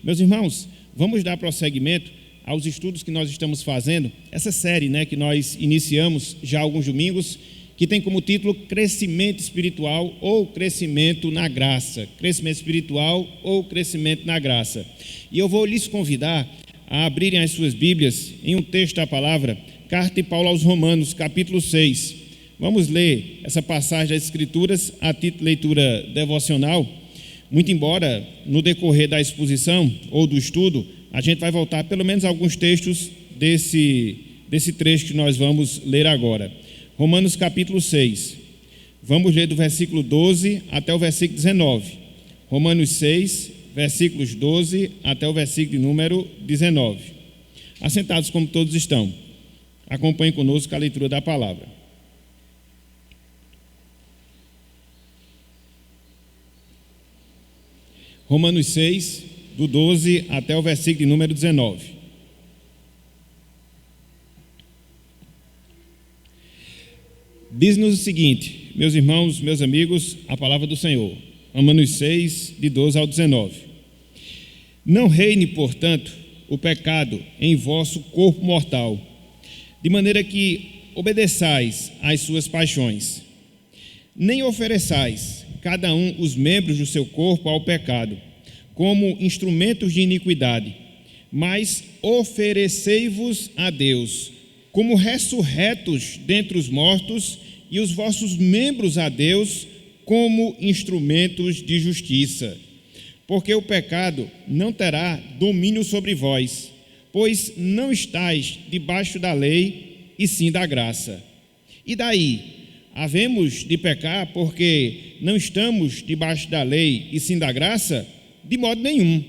Meus irmãos, vamos dar prosseguimento aos estudos que nós estamos fazendo, essa série, que nós iniciamos já há alguns domingos, que tem como título Crescimento Espiritual ou Crescimento na Graça. Crescimento Espiritual ou Crescimento na Graça. E eu vou lhes convidar a abrirem as suas Bíblias em um texto da palavra, Carta de Paulo aos Romanos, capítulo 6. Vamos ler essa passagem das Escrituras a título de leitura devocional. Muito embora no decorrer da exposição ou do estudo, a gente vai voltar pelo menos a alguns textos desse trecho que nós vamos ler agora. Romanos capítulo 6. Vamos ler do versículo 12 até o versículo 19. Romanos 6, versículos 12 até o versículo número 19. Assentados como todos estão, acompanhem conosco a leitura da palavra. Romanos 6, do 12 até o versículo número 19. Diz-nos o seguinte, meus irmãos, meus amigos, a palavra do Senhor. Romanos 6, de 12 ao 19. Não reine, portanto, o pecado em vosso corpo mortal, de maneira que obedeçais às suas paixões. Nem ofereçais cada um os membros do seu corpo ao pecado, como instrumentos de iniquidade, mas oferecei-vos a Deus, como ressurretos dentre os mortos, e os vossos membros a Deus, como instrumentos de justiça. Porque o pecado não terá domínio sobre vós, pois não estáis debaixo da lei, e sim da graça. E daí? Havemos de pecar porque não estamos debaixo da lei e sim da graça? De modo nenhum.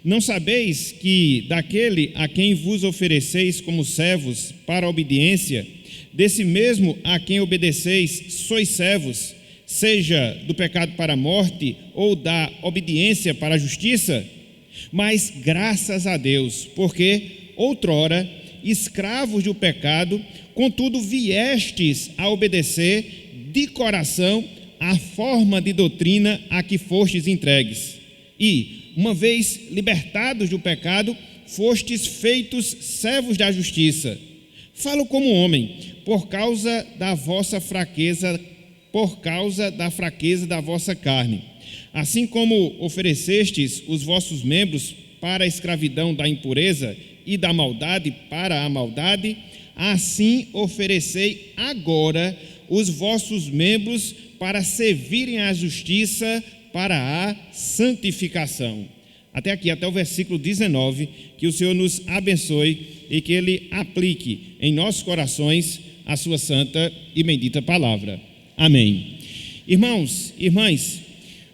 Não sabeis que daquele a quem vos ofereceis como servos para a obediência, desse mesmo a quem obedeceis sois servos, seja do pecado para a morte ou da obediência para a justiça? Mas graças a Deus, porque outrora, escravos do pecado, contudo viestes a obedecer de coração a forma de doutrina a que fostes entregues. E, uma vez libertados do pecado, fostes feitos servos da justiça. Falo como homem, por causa da fraqueza da vossa carne. Assim como oferecestes os vossos membros para a escravidão da impureza e da maldade para a maldade, assim oferecei agora os vossos membros para servirem à justiça, para a santificação. Até aqui, até o versículo 19, que o Senhor nos abençoe e que Ele aplique em nossos corações a sua santa e bendita palavra. Amém. Irmãos, irmãs,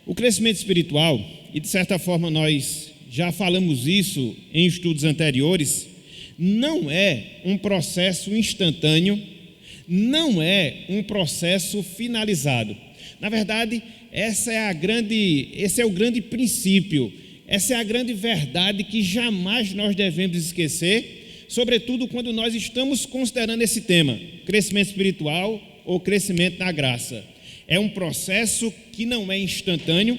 o crescimento espiritual, e de certa forma nós já falamos isso em estudos anteriores, não é um processo instantâneo, não é um processo finalizado. Na verdade, esse é o grande princípio, essa é a grande verdade que jamais nós devemos esquecer, sobretudo quando nós estamos considerando esse tema, crescimento espiritual ou crescimento na graça. É um processo que não é instantâneo,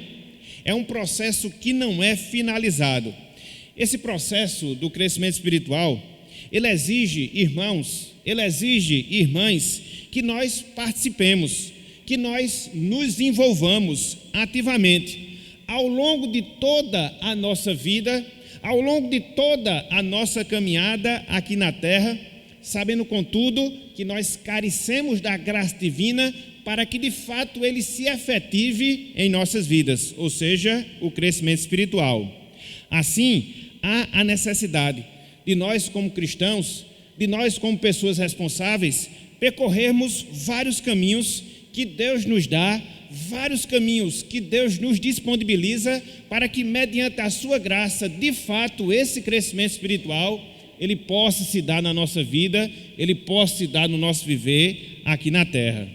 é um processo que não é finalizado. Esse processo do crescimento espiritual, ele exige, irmãos, irmãs, que nós participemos, que nós nos envolvamos ativamente ao longo de toda a nossa vida, ao longo de toda a nossa caminhada aqui na terra, sabendo, contudo, que nós carecemos da graça divina para que, de fato, ele se efetive em nossas vidas, ou seja, o crescimento espiritual. Assim, há a necessidade de nós, como cristãos, de nós, como pessoas responsáveis, percorrermos vários caminhos que Deus nos dá, vários caminhos que Deus nos disponibiliza para que, mediante a sua graça, de fato, esse crescimento espiritual, ele possa se dar na nossa vida, ele possa se dar no nosso viver aqui na terra.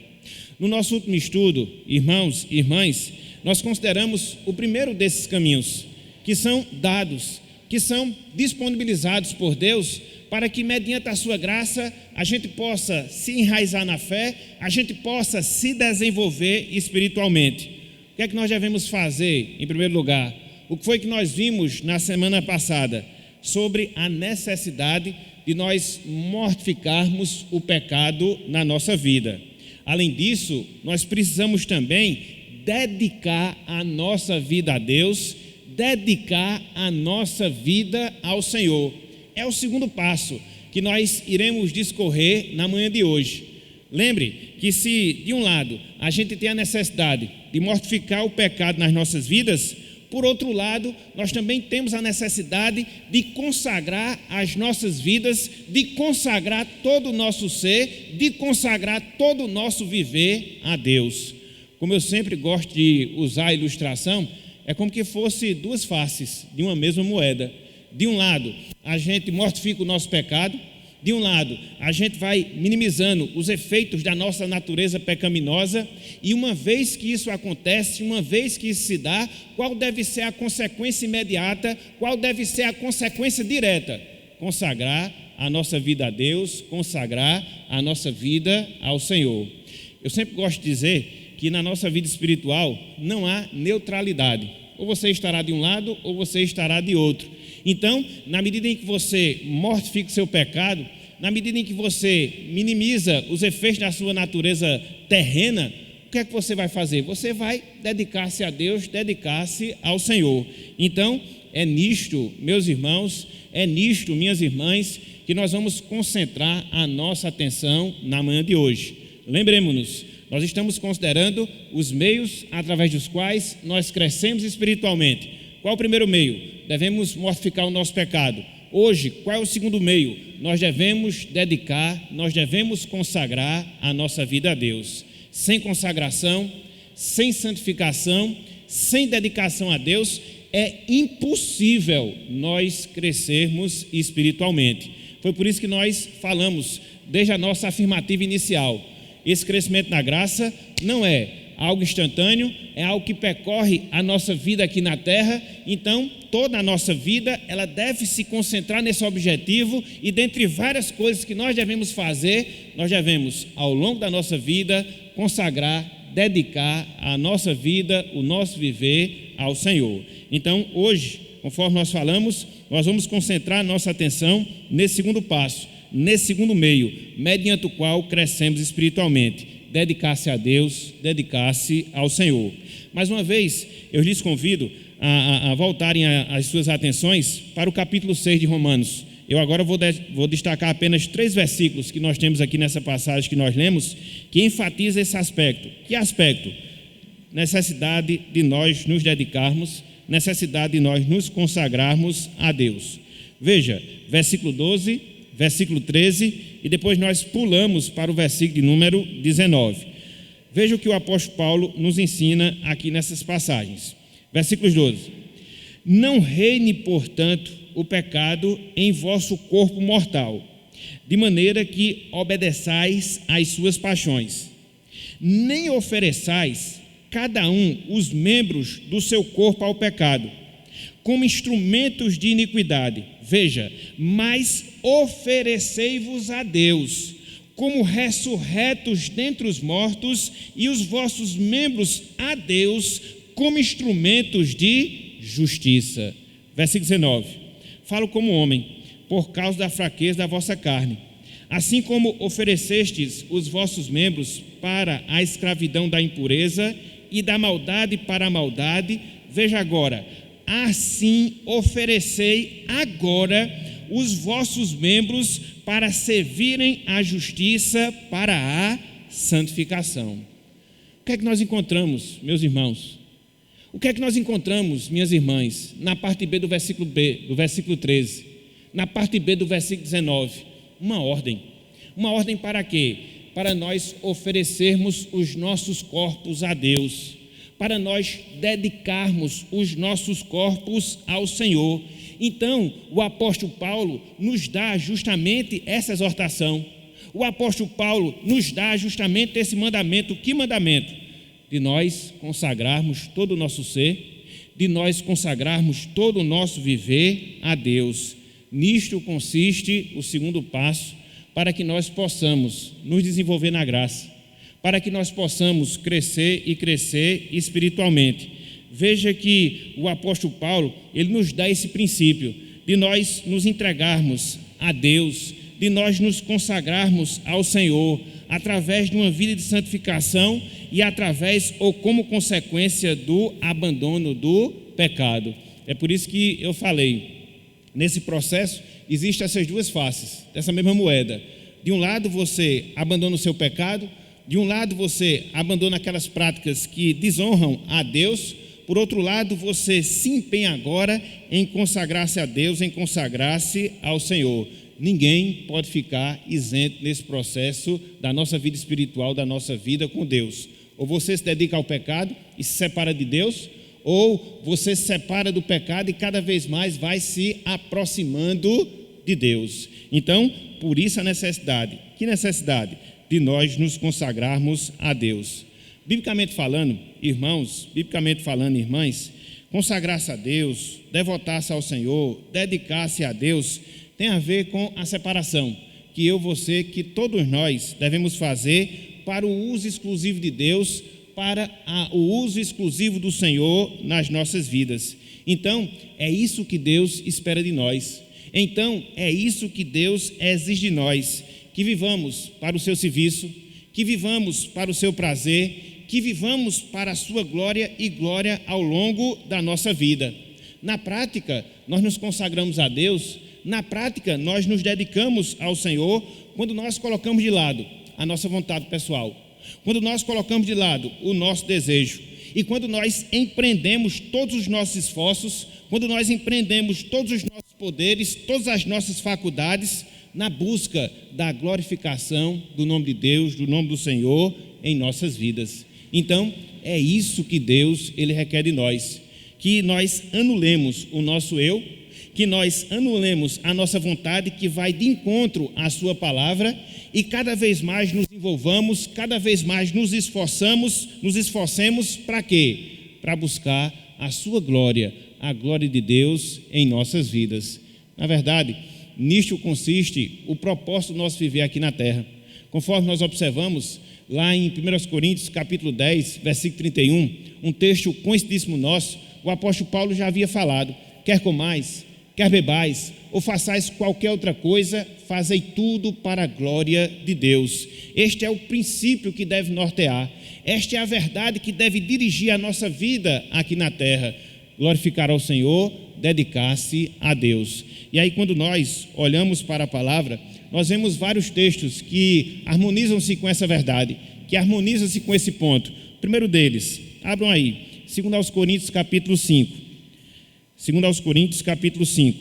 No nosso último estudo, irmãos e irmãs, nós consideramos o primeiro desses caminhos, que são dados, que são disponibilizados por Deus para que, mediante a sua graça, a gente possa se enraizar na fé, a gente possa se desenvolver espiritualmente. O que é que nós devemos fazer, em primeiro lugar? o que foi que nós vimos na semana passada? Sobre a necessidade de nós mortificarmos o pecado na nossa vida. Além disso, nós precisamos também dedicar a nossa vida a Deus, dedicar a nossa vida ao Senhor. É o segundo passo que nós iremos discorrer na manhã de hoje. Lembre que se, de um lado, a gente tem a necessidade de mortificar o pecado nas nossas vidas, por outro lado, nós também temos a necessidade de consagrar as nossas vidas, de consagrar todo o nosso ser, de consagrar todo o nosso viver a Deus. Como eu sempre gosto de usar a ilustração, é como que fosse duas faces de uma mesma moeda. De um lado, a gente mortifica o nosso pecado. De um lado, a gente vai minimizando os efeitos da nossa natureza pecaminosa, e uma vez que isso acontece, uma vez que isso se dá, qual deve ser a consequência imediata, qual deve ser a consequência direta? Consagrar a nossa vida a Deus, consagrar a nossa vida ao Senhor. Eu sempre gosto de dizer que na nossa vida espiritual não há neutralidade. Ou você estará de um lado ou você estará de outro. Então, na medida em que você mortifica o seu pecado, na medida em que você minimiza os efeitos da sua natureza terrena, o que é que você vai fazer? Você vai dedicar-se a Deus, dedicar-se ao Senhor. Então, é nisto, meus irmãos, é nisto, minhas irmãs, que nós vamos concentrar a nossa atenção na manhã de hoje. Lembremos-nos, nós estamos considerando os meios através dos quais nós crescemos espiritualmente. Qual é o primeiro meio? Devemos mortificar o nosso pecado. Hoje, qual é o segundo meio? Nós devemos dedicar, nós devemos consagrar a nossa vida a Deus. Sem consagração, sem santificação, sem dedicação a Deus, é impossível nós crescermos espiritualmente. Foi por isso que nós falamos, desde a nossa afirmativa inicial, esse crescimento na graça não é algo instantâneo, é algo que percorre a nossa vida aqui na terra. Então, toda a nossa vida, ela deve se concentrar nesse objetivo, e dentre várias coisas que nós devemos fazer, nós devemos, ao longo da nossa vida, consagrar, dedicar a nossa vida, o nosso viver ao Senhor. Então, hoje, conforme nós falamos, nós vamos concentrar a nossa atenção nesse segundo passo, nesse segundo meio, mediante o qual crescemos espiritualmente. Dedicar-se a Deus, dedicar-se ao Senhor. Mais uma vez, eu lhes convido a voltarem as suas atenções para o capítulo 6 de Romanos. Eu agora vou destacar apenas 3 versículos que nós temos aqui nessa passagem que nós lemos, que enfatiza esse aspecto. Que aspecto? Necessidade de nós nos dedicarmos, necessidade de nós nos consagrarmos a Deus. Veja, versículo 12, versículo 13, e depois nós pulamos para o versículo de número 19. Veja o que o apóstolo Paulo nos ensina aqui nessas passagens. Versículos 12. Não reine, portanto, o pecado em vosso corpo mortal, de maneira que obedeçais às suas paixões. Nem ofereçais cada um os membros do seu corpo ao pecado, como instrumentos de iniquidade. Veja, mas oferecei-vos a Deus, como ressurretos dentre os mortos, e os vossos membros a Deus, como instrumentos de justiça. Versículo 19. Falo como homem, por causa da fraqueza da vossa carne. Assim como oferecestes os vossos membros para a escravidão da impureza e da maldade para a maldade, veja agora, assim oferecei agora os vossos membros para servirem à justiça, para a santificação. O que é que nós encontramos, meus irmãos? O que é que nós encontramos, minhas irmãs, na parte B do versículo B, do versículo 13, na parte B do versículo 19? Uma ordem. Uma ordem para quê? Para nós oferecermos os nossos corpos a Deus, para nós dedicarmos os nossos corpos ao Senhor. Então, o apóstolo Paulo nos dá justamente essa exortação. O apóstolo Paulo nos dá justamente esse mandamento. Que mandamento? De nós consagrarmos todo o nosso ser, de nós consagrarmos todo o nosso viver a Deus. Nisto consiste o segundo passo, para que nós possamos nos desenvolver na graça, para que nós possamos crescer e crescer espiritualmente. veja que o apóstolo Paulo, ele nos dá esse princípio de nós nos entregarmos a Deus, de nós nos consagrarmos ao Senhor, através de uma vida de santificação e através ou como consequência do abandono do pecado. É por isso que eu falei, nesse processo existem essas duas faces dessa mesma moeda. De um lado você abandona o seu pecado, de um lado você abandona aquelas práticas que desonram a Deus, por outro lado você se empenha agora em consagrar-se a Deus, em consagrar-se ao Senhor. Ninguém pode ficar isento nesse processo da nossa vida espiritual, da nossa vida com Deus. Ou você se dedica ao pecado e se separa de Deus, ou você se separa do pecado e cada vez mais vai se aproximando de Deus. Então, por isso a necessidade. Que necessidade? De nós nos consagrarmos a Deus. Biblicamente falando, irmãos, irmãs, consagrar-se a Deus, devotar-se ao Senhor, dedicar-se a Deus, tem a ver com a separação que eu, você, que todos nós devemos fazer para o uso exclusivo de Deus, para o uso exclusivo do Senhor nas nossas vidas. Então, é isso que Deus espera de nós. Então, é isso que Deus exige de nós, que vivamos para o seu serviço, que vivamos para o seu prazer, que vivamos para a sua glória e glória ao longo da nossa vida. Na prática, nós nos consagramos a Deus, na prática, nós nos dedicamos ao Senhor quando nós colocamos de lado a nossa vontade pessoal, quando nós colocamos de lado o nosso desejo e quando nós empreendemos todos os nossos esforços, quando nós empreendemos todos os nossos poderes, todas as nossas faculdades na busca da glorificação do nome de Deus, do nome do Senhor em nossas vidas. Então, é isso que Deus ele requer de nós, que nós anulemos o nosso eu, que nós anulemos a nossa vontade que vai de encontro à sua palavra e cada vez mais nos envolvamos, cada vez mais nos esforcemos para quê? Para buscar a sua glória, a glória de Deus em nossas vidas. Na verdade, nisto consiste o propósito do nosso viver aqui na terra. Conforme nós observamos lá em 1 Coríntios capítulo 10, versículo 31, um texto conhecidíssimo nosso, o apóstolo Paulo já havia falado: quer comais, quer bebais, ou façais qualquer outra coisa, fazei tudo para a glória de Deus. Este é o princípio que deve nortear, esta é a verdade que deve dirigir a nossa vida aqui na terra: glorificar ao Senhor, dedicar-se a Deus. E aí, quando nós olhamos para a palavra, nós vemos vários textos que harmonizam-se com essa verdade, que harmonizam-se com esse ponto. O primeiro deles, abram aí, 2 Coríntios capítulo 5. 2 Coríntios capítulo 5,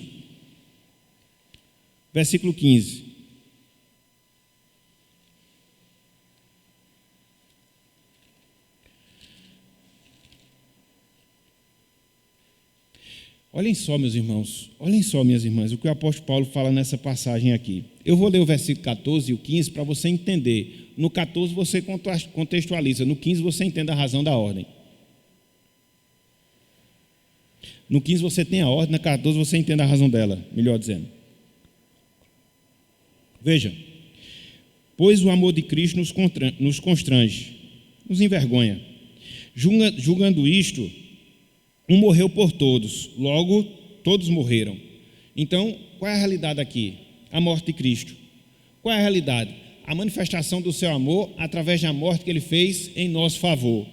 versículo 15. Olhem só, meus irmãos, olhem só, minhas irmãs, o que o apóstolo Paulo fala nessa passagem aqui. Eu vou ler o versículo 14 e o 15 para você entender. No 14 você contextualiza, no 15 você entende a razão da ordem. No 15 você tem a ordem, no 14 você entende a razão dela, melhor dizendo. Veja, pois o amor de Cristo nos constrange, nos envergonha. Julgando isto, um morreu por todos, logo todos morreram. Então, qual é a realidade aqui? A morte de Cristo. Qual é a realidade? A manifestação do seu amor através da morte que ele fez em nosso favor.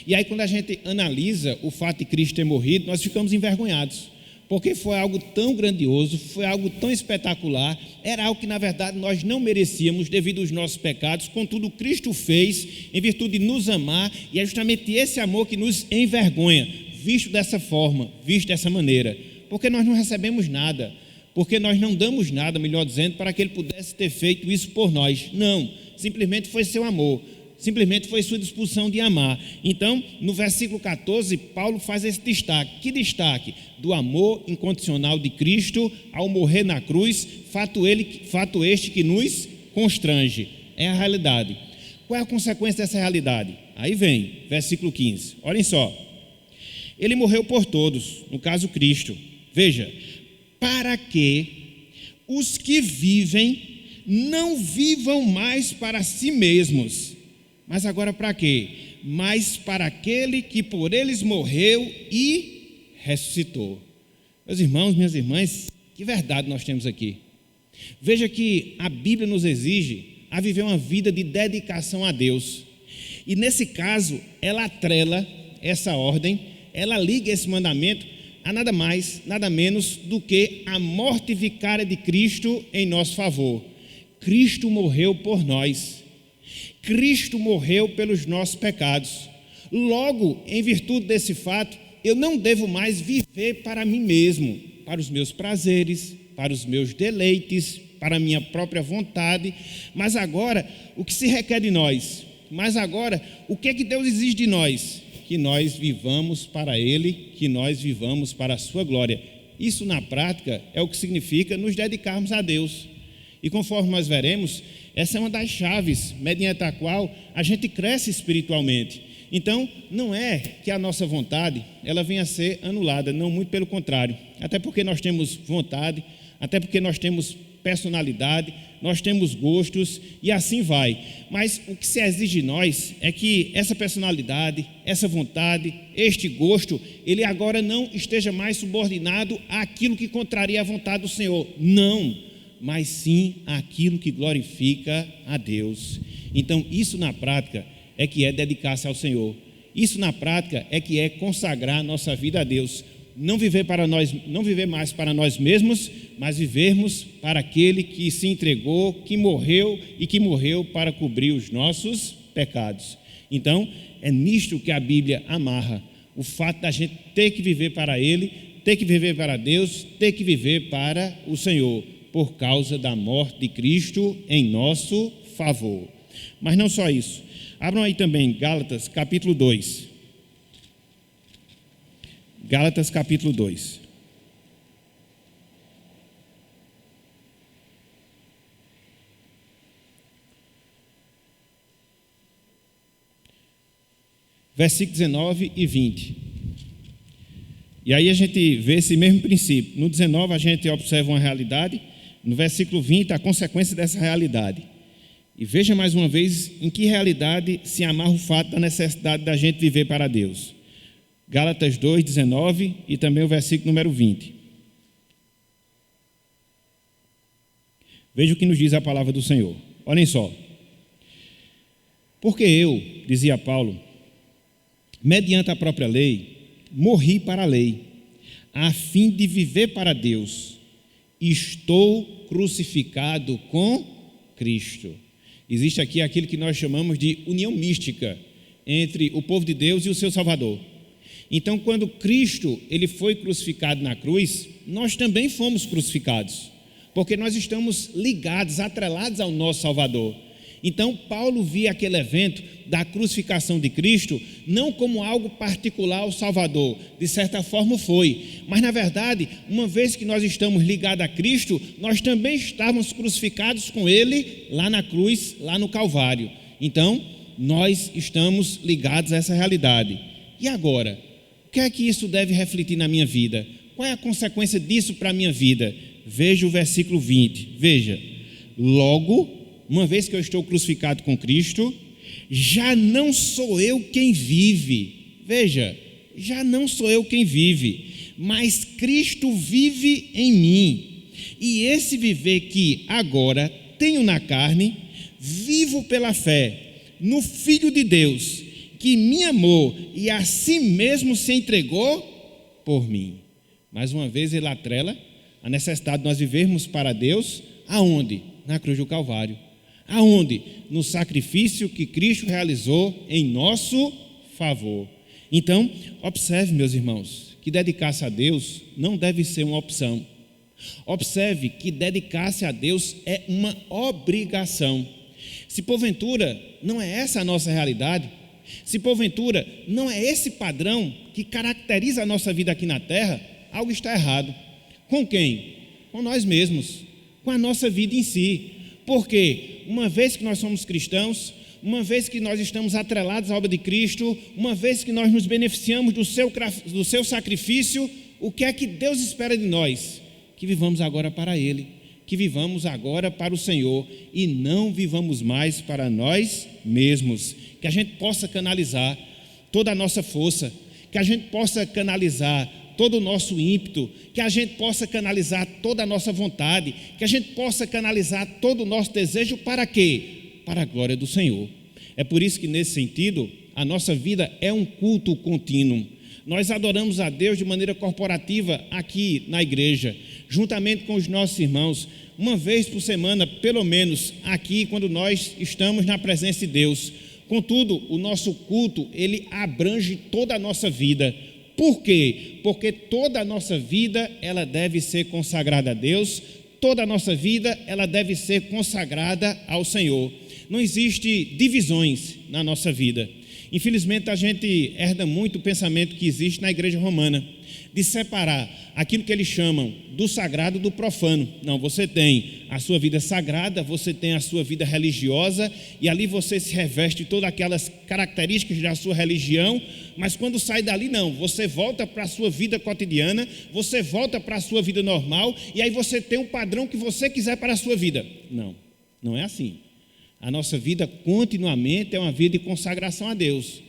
E aí, quando a gente analisa o fato de Cristo ter morrido, nós ficamos envergonhados, porque foi algo tão grandioso, foi algo tão espetacular, era algo que na verdade nós não merecíamos devido aos nossos pecados. Contudo, Cristo fez em virtude de nos amar, e é justamente esse amor que nos envergonha, visto dessa forma, visto dessa maneira, porque nós não recebemos nada, porque nós não damos nada, melhor dizendo, para que ele pudesse ter feito isso por nós. Não, simplesmente foi seu amor, simplesmente foi sua disposição de amar. Então, no versículo 14, Paulo faz esse destaque. Que destaque? Do amor incondicional de Cristo ao morrer na cruz, fato este que nos constrange. É a realidade. Qual é a consequência dessa realidade? Aí vem, versículo 15. Olhem só. Ele morreu por todos, no caso Cristo. Veja, para que os que vivem não vivam mais para si mesmos, mas agora para quê? mas para aquele que por eles morreu e ressuscitou. Meus irmãos, minhas irmãs, que verdade nós temos aqui. Veja que a Bíblia nos exige a viver uma vida de dedicação a Deus. E nesse caso, ela atrela essa ordem, ela liga esse mandamento a nada mais, nada menos do que a morte vicária de Cristo em nosso favor. Cristo morreu por nós. Cristo morreu pelos nossos pecados. Logo, em virtude desse fato, eu não devo mais viver para mim mesmo, para os meus prazeres, para os meus deleites, para a minha própria vontade, mas agora, o que se requer de nós? Mas agora, o que é que Deus exige de nós? Que nós vivamos para Ele, que nós vivamos para a sua glória. Isso, na prática, é o que significa nos dedicarmos a Deus. E conforme nós veremos, essa é uma das chaves mediante a qual a gente cresce espiritualmente. Então, não é que a nossa vontade ela venha a ser anulada, não, muito pelo contrário. Até porque nós temos vontade, até porque nós temos personalidade, nós temos gostos e assim vai. Mas o que se exige de nós é que essa personalidade, essa vontade, este gosto, ele agora não esteja mais subordinado àquilo que contraria a vontade do Senhor. Não, mas sim àquilo que glorifica a Deus. Então, isso na prática é que é dedicar-se ao Senhor. Isso na prática é que é consagrar nossa vida a Deus. Não viver para nós, não viver mais para nós mesmos, mas vivermos para aquele que se entregou, que morreu e que morreu para cobrir os nossos pecados. Então, é nisto que a Bíblia amarra, o fato da gente ter que viver para Ele, ter que viver para Deus, ter que viver para o Senhor, por causa da morte de Cristo em nosso favor. Mas não só isso. Abram aí também Gálatas capítulo 2. Gálatas capítulo 2. Versículos 19 e 20. E aí a gente vê esse mesmo princípio. No 19 a gente observa uma realidade, no versículo 20 a consequência dessa realidade. E veja mais uma vez em que realidade se amarra o fato da necessidade da gente viver para Deus. Gálatas 2, 19 e também o versículo número 20. Veja o que nos diz a palavra do Senhor. Olhem só. Porque eu, dizia Paulo, mediante a própria lei, morri para a lei, a fim de viver para Deus. Estou crucificado com Cristo. Existe aqui aquilo que nós chamamos de união mística entre o povo de Deus e o seu Salvador. Então, quando Cristo ele foi crucificado na cruz, nós também fomos crucificados, porque nós estamos ligados, atrelados ao nosso Salvador. Então, Paulo via aquele evento da crucificação de Cristo não como algo particular ao Salvador, de certa forma foi, mas na verdade, uma vez que nós estamos ligados a Cristo, nós também estávamos crucificados com Ele lá na cruz, lá no Calvário. Então, nós estamos ligados a essa realidade. E agora? O que é que isso deve refletir na minha vida? Qual é a consequência disso para a minha vida? Veja o versículo 20. Veja, logo, uma vez que eu estou crucificado com Cristo, já não sou eu quem vive. Veja, já não sou eu quem vive, mas Cristo vive em mim. E esse viver que agora tenho na carne, vivo pela fé no Filho de Deus, que me amou e a si mesmo se entregou por mim. Mais uma vez ele atrela a necessidade de nós vivermos para Deus, aonde? Na cruz do Calvário. Aonde? No sacrifício que Cristo realizou em nosso favor. Então, observe, meus irmãos, que dedicar-se a Deus não deve ser uma opção. Observe que dedicar-se a Deus é uma obrigação. Se porventura não é essa a nossa realidade, se porventura não é esse padrão que caracteriza a nossa vida aqui na terra, algo está errado. Com quem? Com nós mesmos, com a nossa vida em si. Porque uma vez que nós somos cristãos, uma vez que nós estamos atrelados à obra de Cristo, uma vez que nós nos beneficiamos do seu sacrifício, o que é que Deus espera de nós? Que vivamos agora para Ele, que vivamos agora para o Senhor e não vivamos mais para nós mesmos. Que a gente possa canalizar toda a nossa força, que a gente possa canalizar todo o nosso ímpeto, que a gente possa canalizar toda a nossa vontade, que a gente possa canalizar todo o nosso desejo para quê? Para a glória do Senhor. É por isso que, nesse sentido, a nossa vida é um culto contínuo. Nós adoramos a Deus de maneira corporativa aqui na igreja, juntamente com os nossos irmãos, uma vez por semana, pelo menos, aqui, quando nós estamos na presença de Deus. Contudo, o nosso culto, ele abrange toda a nossa vida. Por quê? Porque toda a nossa vida, ela deve ser consagrada a Deus, toda a nossa vida, ela deve ser consagrada ao Senhor. Não existe divisões na nossa vida. Infelizmente, a gente herda muito o pensamento que existe na igreja romana, de separar aquilo que eles chamam do sagrado do profano. Não, você tem a sua vida sagrada, você tem a sua vida religiosa, e ali você se reveste de todas aquelas características da sua religião, mas quando sai dali, não, você volta para a sua vida cotidiana, você volta para a sua vida normal, e aí você tem um padrão que você quiser para a sua vida. Não, não é assim. A nossa vida continuamente é uma vida de consagração a Deus.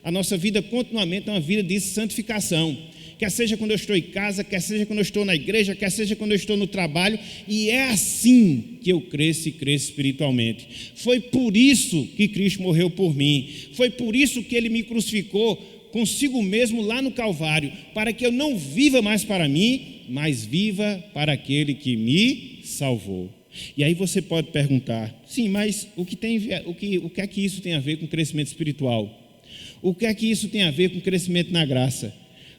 A nossa vida continuamente é uma vida de santificação. Quer seja quando eu estou em casa, quer seja quando eu estou na igreja, quer seja quando eu estou no trabalho. E é assim que eu cresço e cresço espiritualmente. Foi por isso que Cristo morreu por mim. Foi por isso que Ele me crucificou consigo mesmo lá no Calvário. Para que eu não viva mais para mim, mas viva para aquele que me salvou. E aí você pode perguntar, sim, mas o que é que isso tem a ver com crescimento espiritual? O que é que isso tem a ver com crescimento na graça?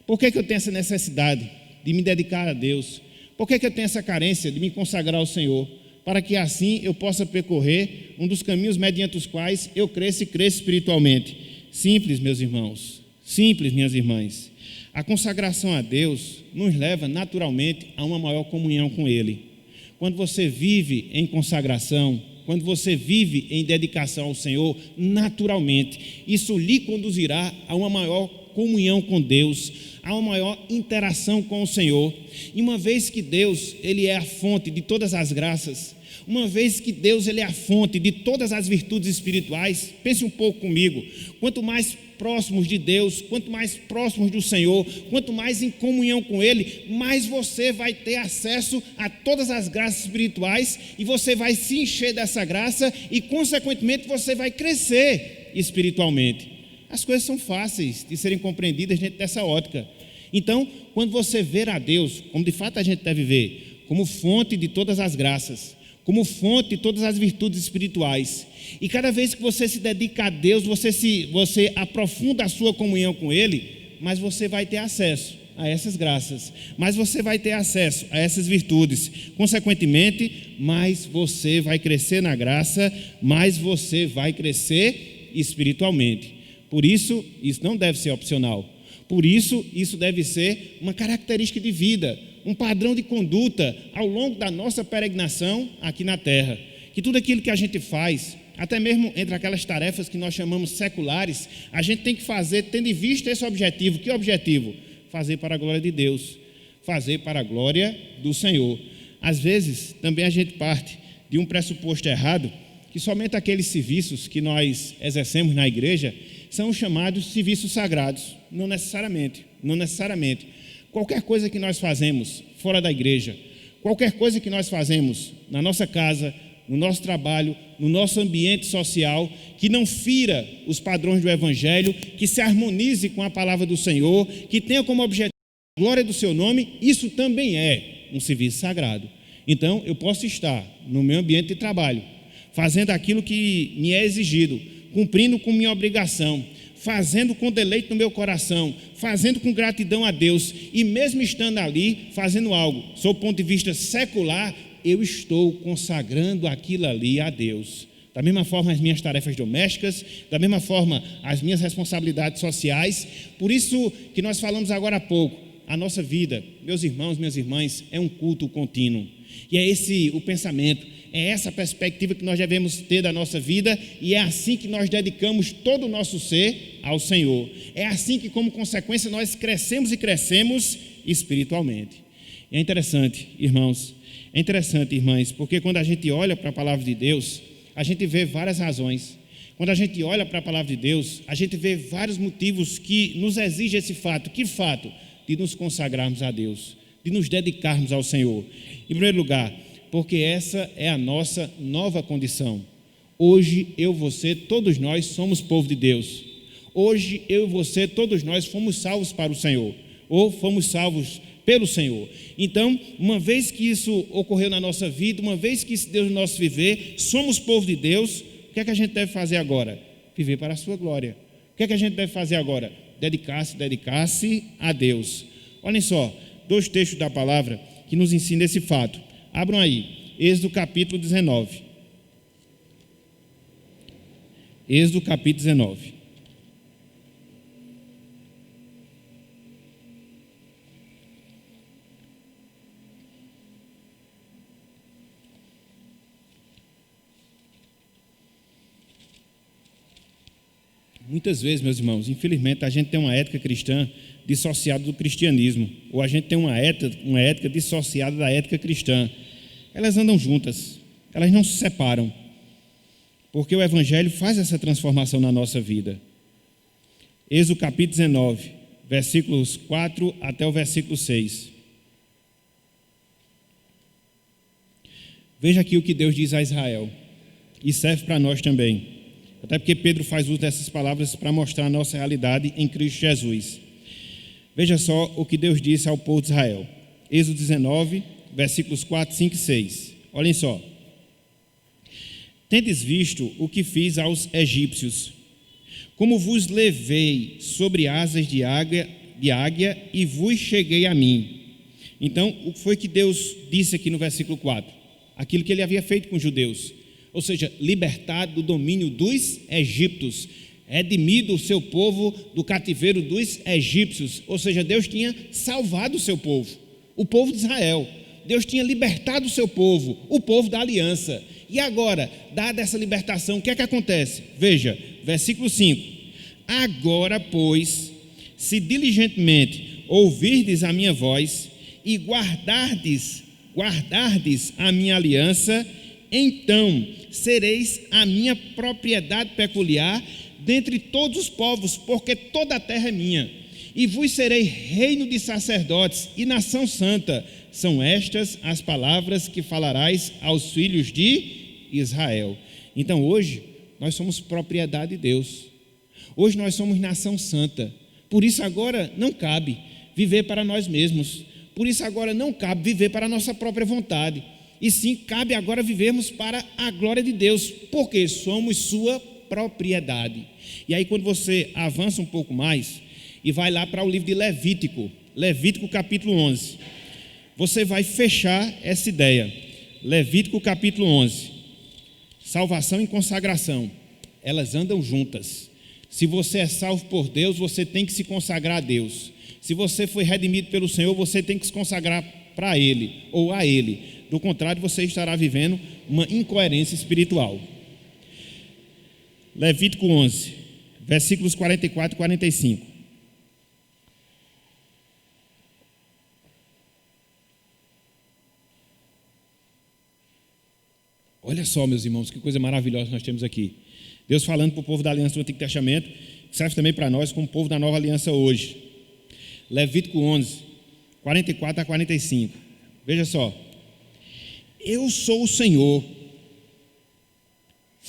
Por que eu tenho essa necessidade de me dedicar a Deus? Por que eu tenho essa carência de me consagrar ao Senhor? Para que assim eu possa percorrer um dos caminhos mediante os quais eu cresço e cresço espiritualmente. Simples, meus irmãos, simples, minhas irmãs. A consagração a Deus nos leva naturalmente a uma maior comunhão com Ele. Quando você vive em consagração, quando você vive em dedicação ao Senhor, naturalmente, isso lhe conduzirá a uma maior comunhão com Deus, a uma maior interação com o Senhor. E uma vez que Deus, Ele é a fonte de todas as graças, uma vez que Deus, Ele é a fonte de todas as virtudes espirituais, pense um pouco comigo, quanto mais próximos de Deus, quanto mais próximos do Senhor, quanto mais em comunhão com Ele, mais você vai ter acesso a todas as graças espirituais e você vai se encher dessa graça e, consequentemente, você vai crescer espiritualmente. As coisas são fáceis de serem compreendidas dentro dessa ótica. Então, quando você ver a Deus, como de fato a gente deve ver, como fonte de todas as graças, como fonte de todas as virtudes espirituais, e cada vez que você se dedica a Deus, você aprofunda a sua comunhão com Ele, mas você vai ter acesso a essas graças, mais você vai ter acesso a essas virtudes, consequentemente, mais você vai crescer na graça, mais você vai crescer espiritualmente. Por isso, isso não deve ser opcional. Por isso, isso deve ser uma característica de vida, um padrão de conduta ao longo da nossa peregrinação aqui na terra. Que tudo aquilo que a gente faz, até mesmo entre aquelas tarefas que nós chamamos seculares, a gente tem que fazer tendo em vista esse objetivo. Que objetivo? Fazer para a glória de Deus, fazer para a glória do Senhor. Às vezes, também a gente parte de um pressuposto errado, que somente aqueles serviços que nós exercemos na igreja são chamados serviços sagrados. Não necessariamente, não necessariamente. Qualquer coisa que nós fazemos fora da igreja, qualquer coisa que nós fazemos na nossa casa, no nosso trabalho, no nosso ambiente social, que não fira os padrões do Evangelho, que se harmonize com a palavra do Senhor, que tenha como objetivo a glória do seu nome, isso também é um serviço sagrado. Então, eu posso estar no meu ambiente de trabalho, fazendo aquilo que me é exigido, cumprindo com minha obrigação, fazendo com deleite no meu coração, fazendo com gratidão a Deus, e mesmo estando ali, fazendo algo, sob o ponto de vista secular, eu estou consagrando aquilo ali a Deus. Da mesma forma as minhas tarefas domésticas, da mesma forma as minhas responsabilidades sociais. Por isso que nós falamos agora há pouco, a nossa vida, meus irmãos, minhas irmãs, é um culto contínuo. E é esse o pensamento, é essa a perspectiva que nós devemos ter da nossa vida, e é assim que nós dedicamos todo o nosso ser ao Senhor. É assim que, como consequência, nós crescemos e crescemos espiritualmente. E é interessante, irmãos, é interessante, irmãs, porque quando a gente olha para a palavra de Deus, a gente vê várias razões. Quando a gente olha para a palavra de Deus, a gente vê vários motivos que nos exigem esse fato. Que fato? De nos consagrarmos a Deus, de nos dedicarmos ao Senhor. Em primeiro lugar, porque essa é a nossa nova condição. Hoje, eu, você, todos nós somos povo de Deus. Hoje, eu e você, todos nós fomos salvos para o Senhor, ou fomos salvos pelo Senhor. Então, uma vez que isso ocorreu na nossa vida, uma vez que isso deu no nosso viver, somos povo de Deus, o que é que a gente deve fazer agora? Viver para a sua glória. O que é que a gente deve fazer agora? Dedicar-se a Deus. Olhem só, 2 textos da palavra que nos ensinam esse fato. Abram aí, Êxodo capítulo 19. Êxodo capítulo 19. Muitas vezes, meus irmãos, infelizmente, a gente tem uma ética cristã dissociada do cristianismo, ou a gente tem uma ética dissociada da ética cristã. Elas andam juntas, elas não se separam, porque o Evangelho faz essa transformação na nossa vida. Êxodo capítulo 19, versículos 4 até o versículo 6. Veja aqui o que Deus diz a Israel, e serve para nós também. Até porque Pedro faz uso dessas palavras para mostrar a nossa realidade em Cristo Jesus. Veja só o que Deus disse ao povo de Israel. Êxodo 19, versículos 4, 5 e 6. Olhem só. Tendes visto o que fiz aos egípcios, como vos levei sobre asas de águia e vos cheguei a mim. Então, o que foi que Deus disse aqui no versículo 4? Aquilo que ele havia feito com os judeus. Ou seja, libertado do domínio dos egípcios, redimido o seu povo do cativeiro dos egípcios. Ou seja, Deus tinha salvado o seu povo, o povo de Israel. Deus tinha libertado o seu povo, o povo da aliança. E agora, dada essa libertação, o que é que acontece? Veja, versículo 5. Agora, pois, se diligentemente ouvirdes a minha voz e guardardes a minha aliança, então sereis a minha propriedade peculiar dentre todos os povos, porque toda a terra é minha, e vos serei reino de sacerdotes e nação santa. São estas as palavras que falarás aos filhos de Israel. Então hoje nós somos propriedade de Deus, hoje nós somos nação santa. Por isso agora não cabe viver para nós mesmos, por isso agora não cabe viver para a nossa própria vontade, e sim cabe agora vivermos para a glória de Deus, porque somos sua propriedade. E aí quando você avança um pouco mais e vai lá para o livro de Levítico capítulo 11, você vai fechar essa ideia. Levítico capítulo 11, salvação e consagração, elas andam juntas. Se você é salvo por Deus, você tem que se consagrar a Deus. Se você foi redimido pelo Senhor, você tem que se consagrar para Ele ou a Ele. Do contrário, você estará vivendo uma incoerência espiritual. Levítico 11, versículos 44 e 45. Olha só, meus irmãos, que coisa maravilhosa nós temos aqui. Deus falando para o povo da aliança do Antigo Testamento, que serve também para nós como povo da nova aliança hoje. Levítico 11, 44 a 45. Veja só. Eu sou o Senhor,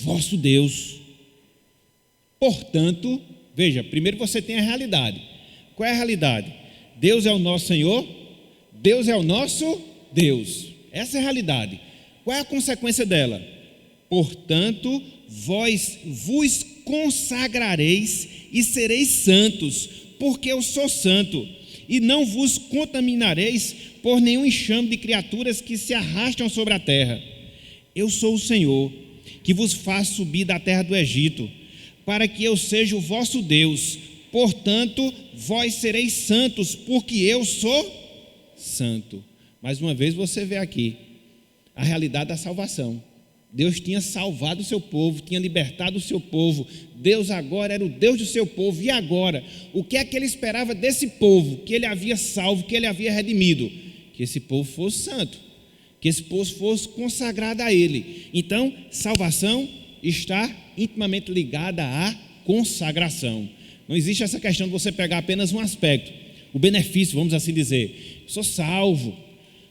vosso Deus. Portanto, veja, primeiro você tem a realidade. Qual é a realidade? Deus é o nosso Senhor, Deus é o nosso Deus. Essa é a realidade. Qual é a consequência dela? Portanto, vós vos consagrareis e sereis santos, porque eu sou santo, e não vos contaminareis por nenhum enxame de criaturas que se arrastam sobre a terra. Eu sou o Senhor, que vos faço subir da terra do Egito, para que eu seja o vosso Deus. Portanto, vós sereis santos, porque eu sou santo. Mais uma vez você vê aqui a realidade da salvação. Deus tinha salvado o seu povo, tinha libertado o seu povo. Deus agora era o Deus do seu povo. E agora, o que é que ele esperava desse povo que ele havia salvo, que ele havia redimido? Que esse povo fosse santo, que esse povo fosse consagrado a Ele. Então, salvação está intimamente ligada à consagração. Não existe essa questão de você pegar apenas um aspecto, o benefício, vamos assim dizer. Sou salvo,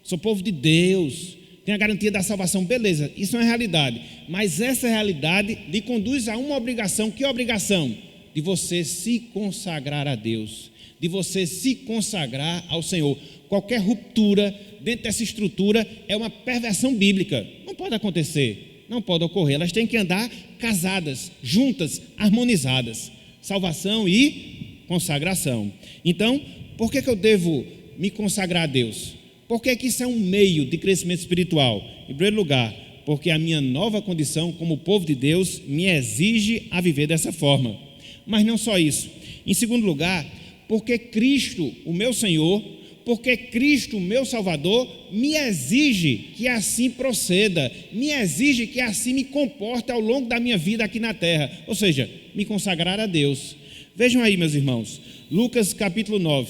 sou povo de Deus, tenho a garantia da salvação, beleza, isso é uma realidade. Mas essa realidade lhe conduz a uma obrigação. Que obrigação? De você se consagrar a Deus, de você se consagrar ao Senhor. Qualquer ruptura dentro dessa estrutura é uma perversão bíblica. Não pode acontecer, não pode ocorrer. Elas têm que andar casadas, juntas, harmonizadas. Salvação e consagração. Então, por que eu devo me consagrar a Deus? Por que isso é um meio de crescimento espiritual? Em primeiro lugar, porque a minha nova condição como povo de Deus me exige a viver dessa forma. Mas não só isso. Em segundo lugar, porque Cristo, o meu Senhor, porque Cristo, o meu Salvador, me exige que assim proceda, me exige que assim me comporte ao longo da minha vida aqui na terra, ou seja, me consagrar a Deus. Vejam aí, meus irmãos, Lucas capítulo 9,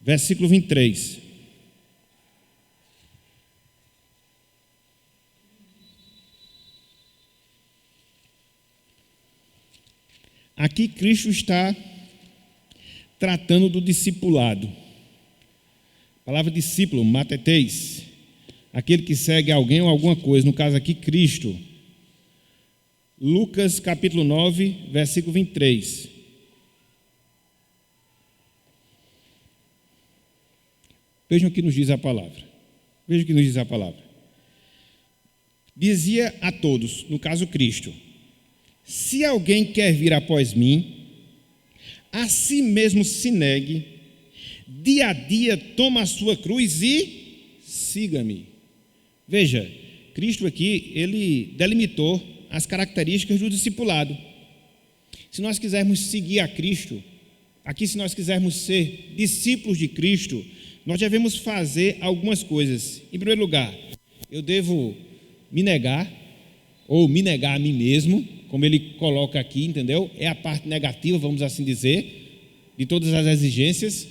versículo 23. Aqui Cristo está tratando do discipulado. A palavra discípulo, mateteis, aquele que segue alguém ou alguma coisa, no caso aqui Cristo. Lucas capítulo 9, versículo 23. Vejam o que nos diz a palavra. Vejam o que nos diz a palavra. Dizia a todos, no caso Cristo: se alguém quer vir após mim, a si mesmo se negue, dia a dia toma a sua cruz e siga-me. Veja, Cristo aqui, ele delimitou as características do discipulado. Se nós quisermos seguir a Cristo, aqui se nós quisermos ser discípulos de Cristo, nós devemos fazer algumas coisas. Em primeiro lugar, eu devo me negar, ou me negar a mim mesmo, como ele coloca aqui, entendeu? É a parte negativa, vamos assim dizer, de todas as exigências.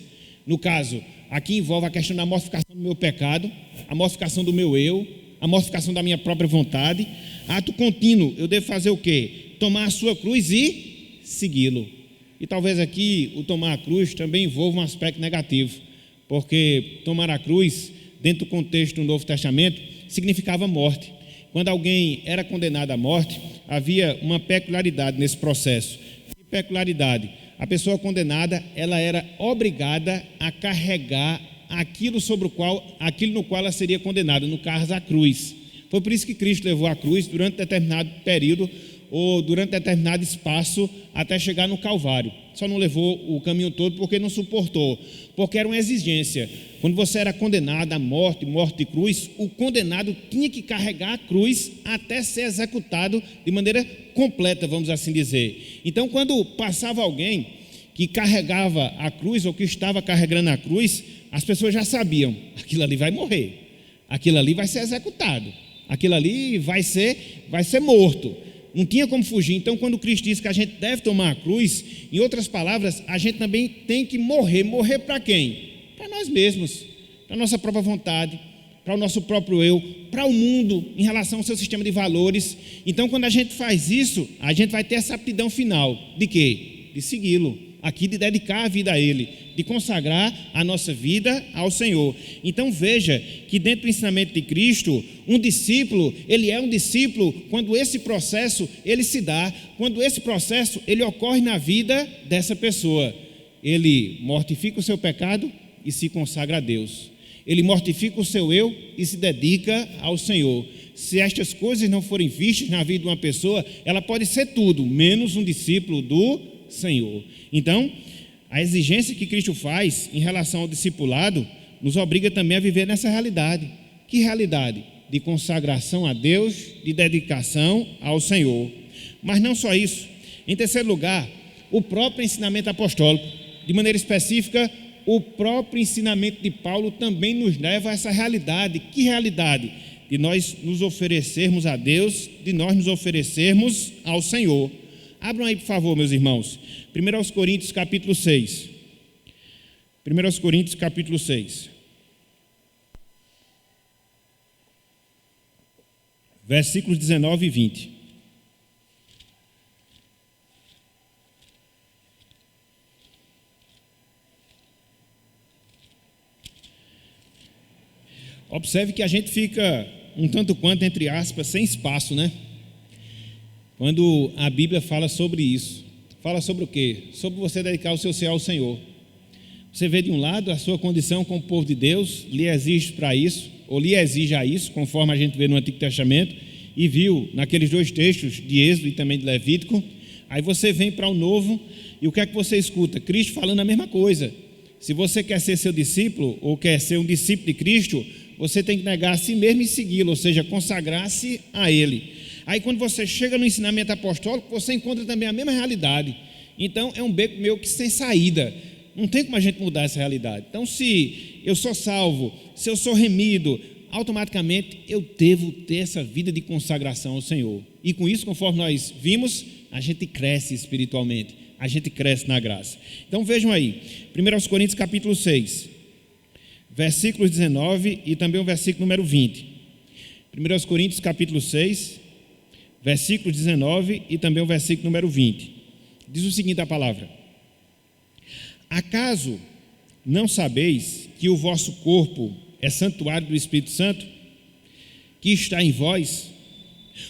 No caso, aqui envolve a questão da mortificação do meu pecado, a mortificação do meu eu, a mortificação da minha própria vontade. Ato contínuo, eu devo fazer o quê? Tomar a sua cruz e segui-lo. E talvez aqui o tomar a cruz também envolva um aspecto negativo, porque tomar a cruz, dentro do contexto do Novo Testamento, significava morte. Quando alguém era condenado à morte, havia uma peculiaridade nesse processo. Que peculiaridade? A pessoa condenada, ela era obrigada a carregar aquilo no qual ela seria condenada, no caso a cruz. Foi por isso que Cristo levou a cruz durante determinado período ou durante determinado espaço até chegar no Calvário. Só não levou o caminho todo porque não suportou, porque era uma exigência. Quando você era condenado à morte de cruz, o condenado tinha que carregar a cruz até ser executado de maneira completa, vamos assim dizer. Então, quando passava alguém que carregava a cruz ou que estava carregando a cruz, as pessoas já sabiam: aquilo ali vai morrer, aquilo ali vai ser executado, aquilo ali vai ser morto. Não tinha como fugir. Então, quando Cristo diz que a gente deve tomar a cruz, em outras palavras, a gente também tem que morrer. Morrer para quem? Para nós mesmos, para a nossa própria vontade, para o nosso próprio eu, para o mundo, em relação ao seu sistema de valores. Então, quando a gente faz isso, a gente vai ter essa aptidão final. De quê? De segui-lo. Aqui, de dedicar a vida a Ele, de consagrar a nossa vida ao Senhor. Então veja que dentro do ensinamento de Cristo, um discípulo, ele é um discípulo quando esse processo ele se dá, quando esse processo ele ocorre na vida dessa pessoa. Ele mortifica o seu pecado e se consagra a Deus. Ele mortifica o seu eu e se dedica ao Senhor. Se estas coisas não forem vistas na vida de uma pessoa, ela pode ser tudo, menos um discípulo do Senhor. Então, a exigência que Cristo faz em relação ao discipulado nos obriga também a viver nessa realidade. Que realidade? De consagração a Deus, de dedicação ao Senhor. Mas não só isso. Em terceiro lugar, o próprio ensinamento apostólico. De maneira específica, o próprio ensinamento de Paulo também nos leva a essa realidade. Que realidade? De nós nos oferecermos a Deus, de nós nos oferecermos ao Senhor. Abram aí, por favor, meus irmãos. 1 Coríntios capítulo 6. 1 Coríntios capítulo 6. Versículos 19 e 20. Observe que a gente fica um tanto quanto, entre aspas, sem espaço, né? Quando a Bíblia fala sobre isso. Fala sobre o quê? Sobre você dedicar o seu ser ao Senhor. Você vê de um lado a sua condição como povo de Deus, lhe exige para isso, ou lhe exige a isso, conforme a gente vê no Antigo Testamento, e viu naqueles dois textos de Êxodo e também de Levítico. Aí você vem para o Novo, e o que é que você escuta? Cristo falando a mesma coisa. Se você quer ser seu discípulo, ou quer ser um discípulo de Cristo, você tem que negar a si mesmo e segui-lo, ou seja, consagrar-se a Ele. Aí quando você chega no ensinamento apostólico, você encontra também a mesma realidade. Então é um beco meio que sem saída. Não tem como a gente mudar essa realidade. Então, se eu sou salvo, se eu sou remido, automaticamente eu devo ter essa vida de consagração ao Senhor. E com isso, conforme nós vimos, a gente cresce espiritualmente, a gente cresce na graça. Então vejam aí, 1 Coríntios capítulo 6, versículos 19 e também o versículo número 20. 1 Coríntios capítulo 6, versículo 19 e também o versículo número 20. Diz o seguinte a palavra: acaso não sabeis que o vosso corpo é santuário do Espírito Santo, que está em vós,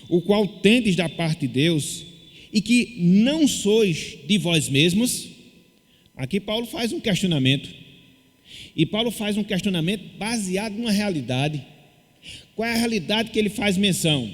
o qual tendes da parte de Deus, e que não sois de vós mesmos? Aqui Paulo faz um questionamento, e Paulo faz um questionamento baseado numa realidade. Qual é a realidade que ele faz menção?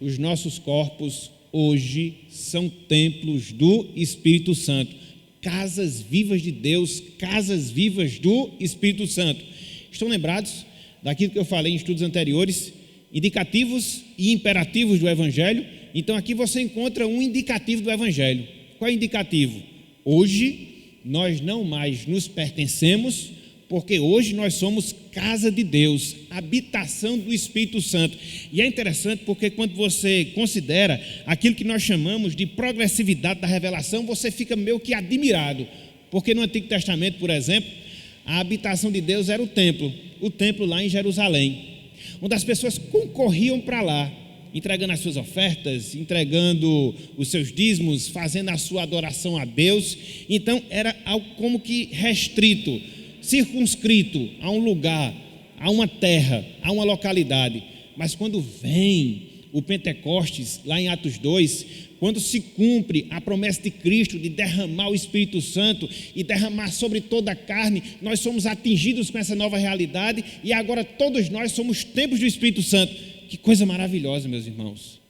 Os nossos corpos hoje são templos do Espírito Santo, casas vivas de Deus, casas vivas do Espírito Santo. Estão lembrados daquilo que eu falei em estudos anteriores, indicativos e imperativos do Evangelho? Então aqui você encontra um indicativo do Evangelho. Qual é o indicativo? Hoje nós não mais nos pertencemos, porque hoje nós somos casa de Deus, habitação do Espírito Santo. E é interessante porque quando você considera aquilo que nós chamamos de progressividade da revelação, você fica meio que admirado, porque no Antigo Testamento, por exemplo, a habitação de Deus era o templo lá em Jerusalém, onde as pessoas concorriam para lá, entregando as suas ofertas, entregando os seus dízimos, fazendo a sua adoração a Deus. Então era algo como que restrito, circunscrito a um lugar, a uma terra, a uma localidade. Mas quando vem o Pentecostes, lá em Atos 2, quando se cumpre a promessa de Cristo de derramar o Espírito Santo e derramar sobre toda a carne, nós somos atingidos com essa nova realidade e agora todos nós somos templos do Espírito Santo. Que coisa maravilhosa, meus irmãos.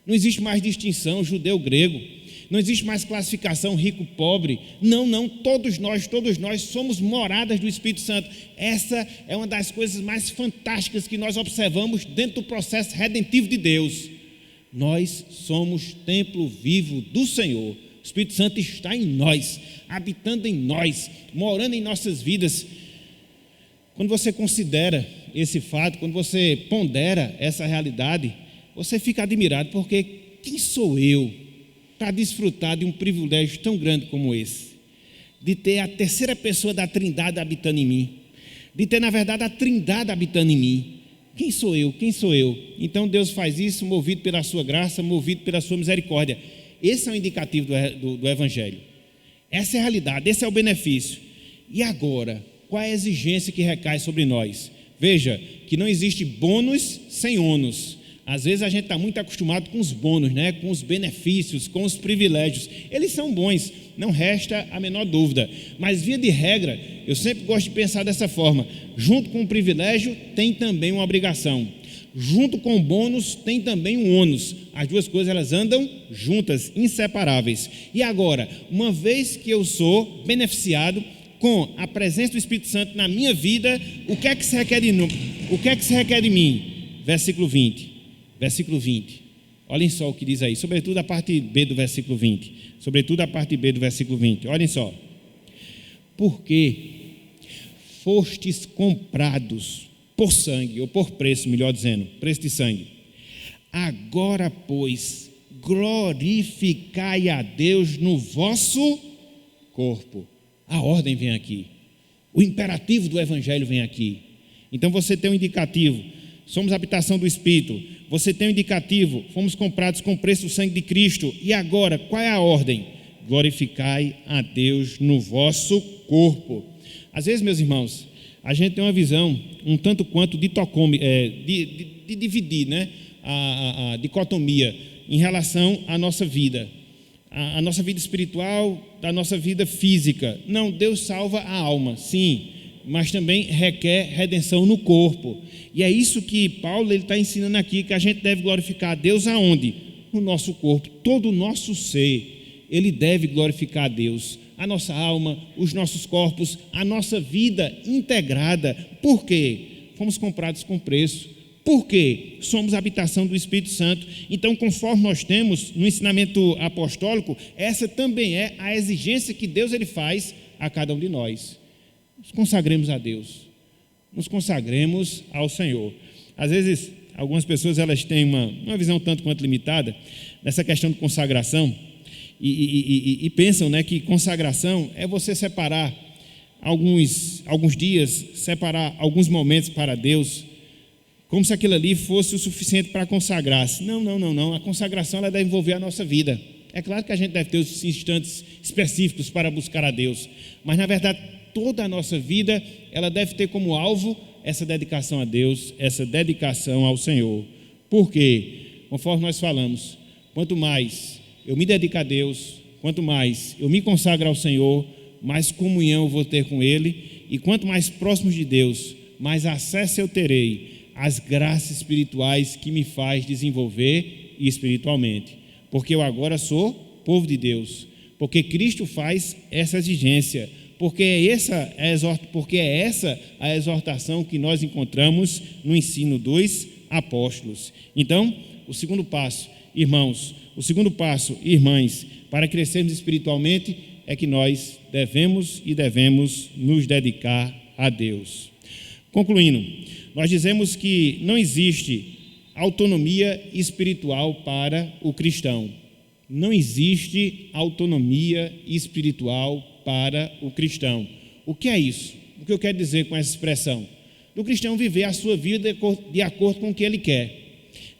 Não existe mais distinção judeu-grego, não existe mais classificação rico-pobre. Não, todos nós somos moradas do Espírito Santo. Essa é uma das coisas mais fantásticas que nós observamos dentro do processo redentivo de Deus. Nós somos templo vivo do Senhor. O Espírito Santo está em nós, habitando em nós, morando em nossas vidas. Quando você considera esse fato, quando você pondera essa realidade, você fica admirado, porque quem sou eu para desfrutar de um privilégio tão grande como esse, de ter a terceira pessoa da Trindade habitando em mim, de ter na verdade a Trindade habitando em mim? Quem sou eu? Então Deus faz isso movido pela sua graça, movido pela sua misericórdia. Esse é o indicativo do Evangelho, essa é a realidade, esse é o benefício. E agora, qual é a exigência que recai sobre nós? Veja, que não existe bônus sem ônus. Às vezes a gente está muito acostumado com os bônus, né? Com os benefícios, com os privilégios. Eles são bons, não resta a menor dúvida. Mas via de regra, eu sempre gosto de pensar dessa forma: junto com o privilégio tem também uma obrigação. Junto com o bônus tem também um ônus. As duas coisas elas andam juntas, inseparáveis. E agora, uma vez que eu sou beneficiado com a presença do Espírito Santo na minha vida, o que é que se requer de mim? Versículo 20. Olhem só o que diz aí, sobretudo a parte B do versículo 20. Olhem só. Porque fostes comprados por sangue, ou por preço, melhor dizendo, preço de sangue. Agora, pois, glorificai a Deus no vosso corpo. A ordem vem aqui. O imperativo do Evangelho vem aqui. Então você tem um indicativo, somos habitação do Espírito. Você tem um indicativo, fomos comprados com o preço do sangue de Cristo. E agora, qual é a ordem? Glorificai a Deus no vosso corpo. Às vezes, meus irmãos, a gente tem uma visão um tanto quanto de dividir, né, a dicotomia em relação à nossa vida. A nossa vida espiritual, da nossa vida física. Não, Deus salva a alma, sim, mas também requer redenção no corpo. E é isso que Paulo está ensinando aqui, que a gente deve glorificar a Deus aonde? No nosso corpo, todo o nosso ser, ele deve glorificar a Deus. A nossa alma, os nossos corpos, a nossa vida integrada. Por quê? Fomos comprados com preço. Por quê? Somos habitação do Espírito Santo. Então, conforme nós temos no ensinamento apostólico, essa também é a exigência que Deus ele faz a cada um de nós. Nos consagremos a Deus, nos consagremos ao Senhor. Às vezes, algumas pessoas elas têm uma visão tanto quanto limitada nessa questão de consagração e pensam, né, que consagração é você separar alguns dias, separar alguns momentos para Deus, como se aquilo ali fosse o suficiente para consagrar-se. Não. A consagração ela deve envolver a nossa vida. É claro que a gente deve ter os instantes específicos para buscar a Deus, mas na verdade toda a nossa vida ela deve ter como alvo essa dedicação a Deus, essa dedicação ao Senhor. Por quê? Conforme nós falamos, quanto mais eu me dedico a Deus, quanto mais eu me consagro ao Senhor, mais comunhão eu vou ter com Ele, e quanto mais próximos de Deus, mais acesso eu terei às graças espirituais que me faz desenvolver espiritualmente, porque eu agora sou povo de Deus, porque Cristo faz essa exigência, porque é essa a exortação que nós encontramos no ensino dos apóstolos. Então, o segundo passo, irmãos, irmãs, para crescermos espiritualmente é que nós devemos nos dedicar a Deus. Concluindo, nós dizemos que não existe autonomia espiritual para o cristão. Não existe autonomia espiritual para o cristão. O que é isso? O que eu quero dizer com essa expressão? Do cristão viver a sua vida de acordo com o que ele quer.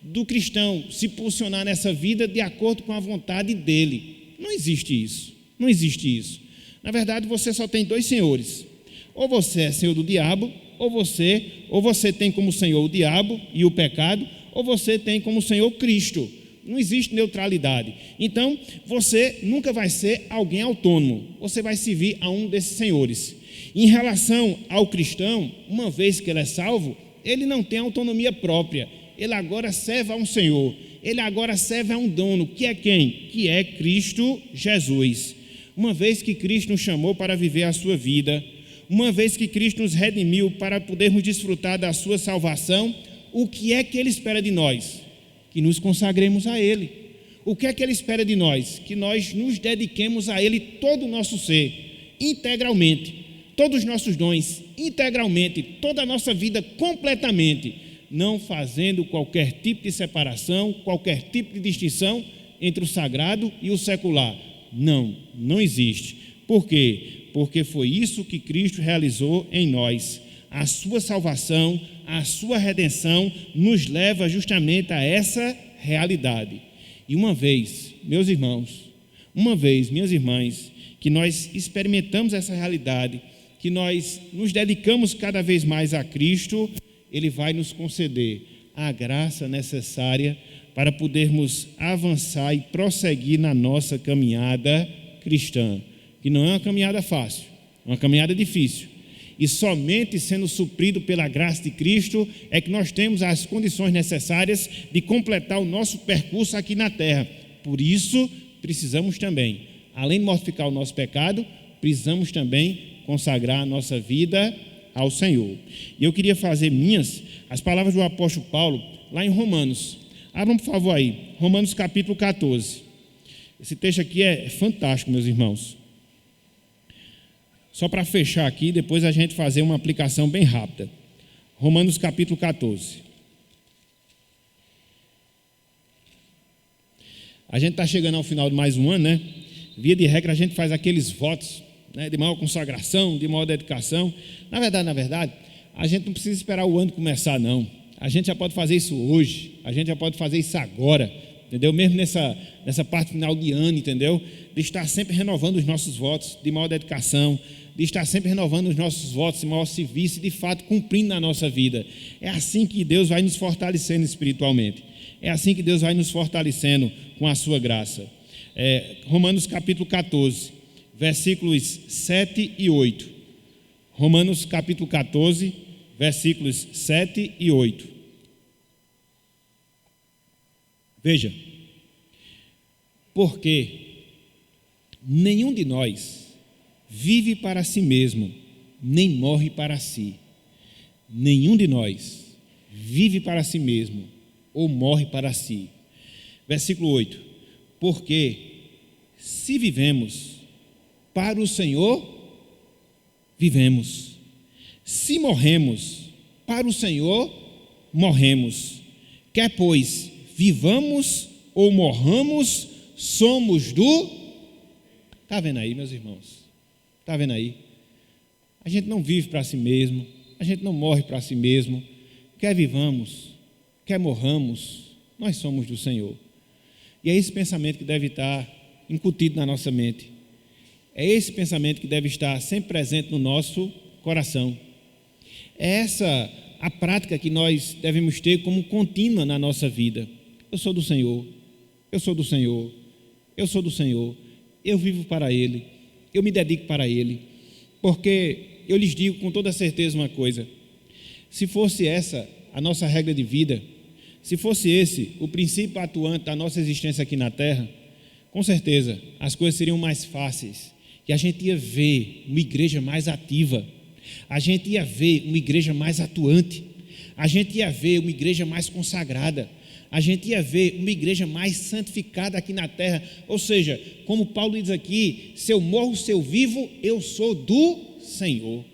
Do cristão se posicionar nessa vida de acordo com a vontade dele. Não existe isso. Não existe isso. Na verdade, você só tem dois senhores. Ou você é senhor do diabo, ou você tem como senhor o diabo e o pecado, ou você tem como senhor Cristo. Não existe neutralidade. Então, você nunca vai ser alguém autônomo. Você vai servir a um desses senhores. Em relação ao cristão, uma vez que ele é salvo, ele não tem autonomia própria. Ele agora serve a um Senhor. Ele agora serve a um dono. Que é quem? Que é Cristo Jesus. Uma vez que Cristo nos chamou para viver a sua vida, uma vez que Cristo nos redimiu para podermos desfrutar da sua salvação, o que é que Ele espera de nós? Que nos consagremos a Ele. O que é que Ele espera de nós? Que nós nos dediquemos a Ele todo o nosso ser, integralmente, todos os nossos dons, integralmente, toda a nossa vida completamente, não fazendo qualquer tipo de separação, qualquer tipo de distinção entre o sagrado e o secular. Não existe. Por quê? Porque foi isso que Cristo realizou em nós. A sua salvação, a sua redenção nos leva justamente a essa realidade. E uma vez, meus irmãos, minhas irmãs, que nós experimentamos essa realidade, que nós nos dedicamos cada vez mais a Cristo, Ele vai nos conceder a graça necessária para podermos avançar e prosseguir na nossa caminhada cristã, que não é uma caminhada fácil, é uma caminhada difícil. E somente sendo suprido pela graça de Cristo é que nós temos as condições necessárias de completar o nosso percurso aqui na terra. Por isso, precisamos também, além de mortificar o nosso pecado, precisamos também consagrar a nossa vida ao Senhor. E eu queria fazer minhas as palavras do apóstolo Paulo lá em Romanos. Abram, por favor, aí, Romanos capítulo 14. Esse texto aqui é fantástico, meus irmãos. Só para fechar aqui, depois a gente fazer uma aplicação bem rápida. Romanos capítulo 14. A gente está chegando ao final de mais um ano, né? Via de regra, a gente faz aqueles votos, né, de maior consagração, de maior dedicação. Na verdade, a gente não precisa esperar o ano começar, não. A gente já pode fazer isso hoje, a gente já pode fazer isso agora, entendeu? Mesmo nessa parte final de ano, entendeu? De estar sempre renovando os nossos votos de maior dedicação, de estar sempre renovando os nossos votos de maior serviço e de fato cumprindo na nossa vida. É assim que Deus vai nos fortalecendo espiritualmente. É assim que Deus vai nos fortalecendo com a sua graça. Romanos capítulo 14, versículos 7 e 8. Romanos capítulo 14, versículos 7 e 8. Veja, porque nenhum de nós vive para si mesmo, nem morre para si. Nenhum de nós vive para si mesmo ou morre para si. Versículo 8. Porque se vivemos para o Senhor, vivemos. Se morremos para o Senhor, morremos. Quer pois vivamos ou morramos, somos do... Está vendo aí, meus irmãos? Está vendo aí? A gente não vive para si mesmo, a gente não morre para si mesmo. Quer vivamos, quer morramos, nós somos do Senhor. E é esse pensamento que deve estar incutido na nossa mente. É esse pensamento que deve estar sempre presente no nosso coração. É essa a prática que nós devemos ter como contínua na nossa vida. Eu sou do Senhor, eu sou do Senhor, eu sou do Senhor, eu vivo para Ele, eu me dedico para Ele, porque eu lhes digo com toda certeza uma coisa: se fosse essa a nossa regra de vida, se fosse esse o princípio atuante da nossa existência aqui na terra, com certeza as coisas seriam mais fáceis e a gente ia ver uma igreja mais ativa, a gente ia ver uma igreja mais atuante, a gente ia ver uma igreja mais consagrada, a gente ia ver uma igreja mais santificada aqui na terra. Ou seja, como Paulo diz aqui, se eu morro, se eu vivo, eu sou do Senhor.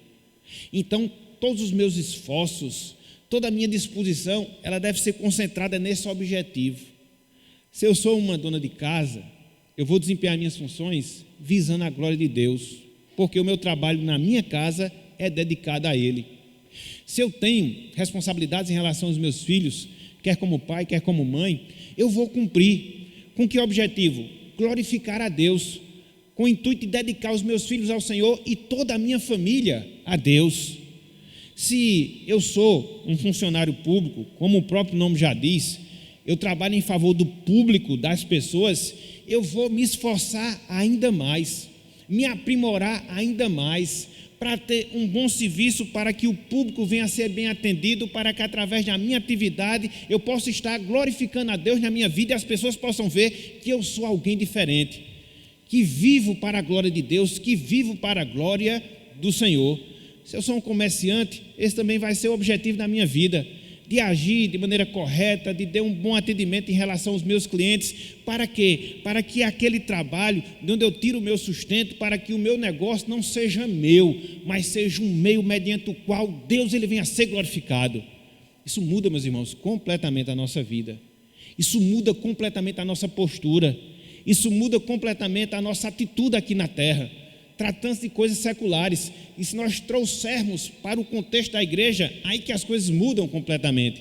Então, todos os meus esforços, toda a minha disposição, ela deve ser concentrada nesse objetivo. Se eu sou uma dona de casa, eu vou desempenhar minhas funções visando a glória de Deus, porque o meu trabalho na minha casa é dedicado a Ele. Se eu tenho responsabilidades em relação aos meus filhos, quer como pai, quer como mãe, eu vou cumprir. Com que objetivo? Glorificar a Deus, com o intuito de dedicar os meus filhos ao Senhor e toda a minha família a Deus. Se eu sou um funcionário público, como o próprio nome já diz, eu trabalho em favor do público, das pessoas, eu vou me esforçar ainda mais, me aprimorar ainda mais, para ter um bom serviço, para que o público venha a ser bem atendido, para que através da minha atividade eu possa estar glorificando a Deus na minha vida e as pessoas possam ver que eu sou alguém diferente, que vivo para a glória de Deus, que vivo para a glória do Senhor. Se eu sou um comerciante, esse também vai ser o objetivo da minha vida, de agir de maneira correta, de ter um bom atendimento em relação aos meus clientes. Para quê? Para que aquele trabalho, de onde eu tiro o meu sustento, para que o meu negócio não seja meu, mas seja um meio mediante o qual Deus ele venha a ser glorificado. Isso muda, meus irmãos, completamente a nossa vida. Isso muda completamente a nossa postura. Isso muda completamente a nossa atitude aqui na terra, tratando-se de coisas seculares. E se nós trouxermos para o contexto da igreja, aí que as coisas mudam completamente.